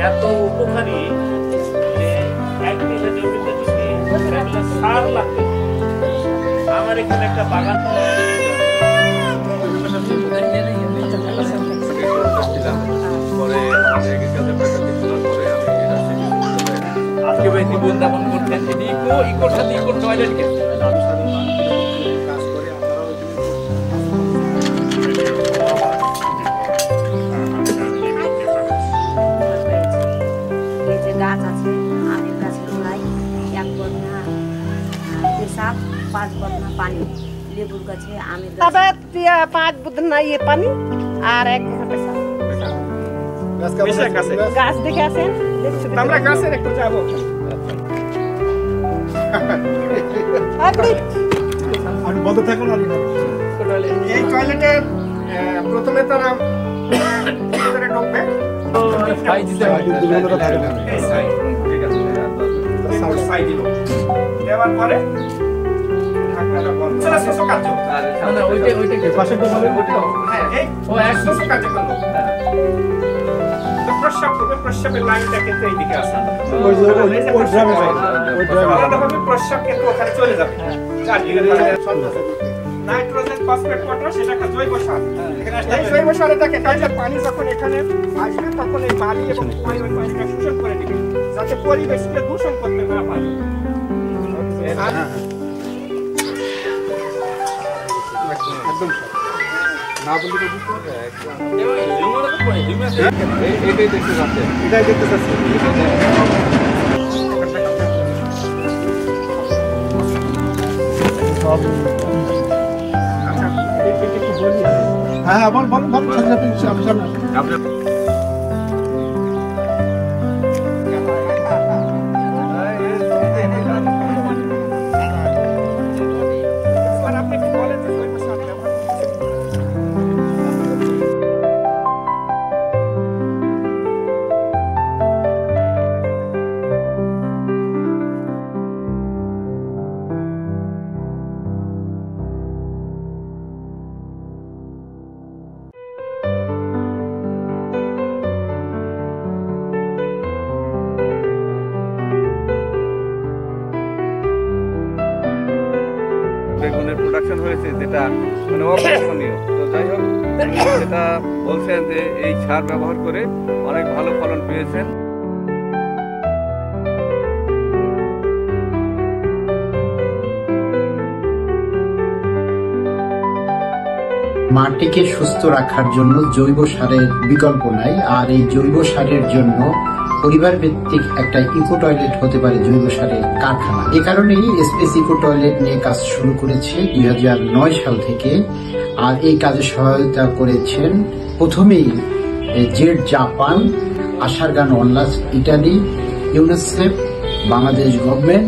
এত উপকারী যে এক বিঘা জমিতে যদি সার লাগে, আমার এখানে একটা বাগান আজকে ভাই জীবনযাপন করতেন ইকোর সাথে ইকোর টয়লেট গেছে গাছ আছে আমের গাছের গোড়ায় 1 বদনা পেশাব 5 বদনা পানি, লেবুর গাছে আমের গাছ 5 বদনা ইয়ে পানি আর 1 বদনা পেশাব। গাছ দেখে আসেন, আমরা গাছের একটু যাবো। আমি বন্ধ থাকুন। এই টয়লেটের প্রথমে তারা ভিতরে ঢুকবে, দেওয়ার পরে প্রস্রাবের লাইনটা কিন্তু এইদিকে আসে, প্রস্রাব কিন্তু ওখানে চলে যাবে। নাইট্রোজেন ফসফেট পটাশ সেটা একটা জৈব সার। এই জৈব সারে দেখেন পানি যখন এখানে আসবে তখন এই বালি এবং পানি ওই পানিটা শোষণ করে নেবে যাতে পরিবেশকে দূষণ করতে না পারে। একদম না বললে তো বুঝতে হবে। এটাই দেখতে পাচ্ছেন, এটাই দেখতে পাচ্ছেন। হ্যাঁ বল বল বল সামনে বেগুনের প্রোডাকশন হয়েছে যেটা মানে অকল্পনীয়। তো যাই হোক, যেটা বলছেন যে এই সার ব্যবহার করে অনেক ভালো ফলন পেয়েছেন। মাটিকে সুস্থ রাখার জন্য জৈব সারের বিকল্প নাই, আর এই জৈব সারের জন্য পরিবার ভিত্তিক একটা ইকো টয়লেট হতে পারে জৈব সারের কারখানা। এ কারণেই স্পেস ইকো টয়লেট নিয়ে কাজ শুরু করেছে 2009 সাল থেকে। আর এই কাজে সহায়তা করেছেন প্রথমেই জেড জাপান, আশারগান অনলাস ইটালি, ইউনিসেফ, বাংলাদেশ গভর্নমেন্ট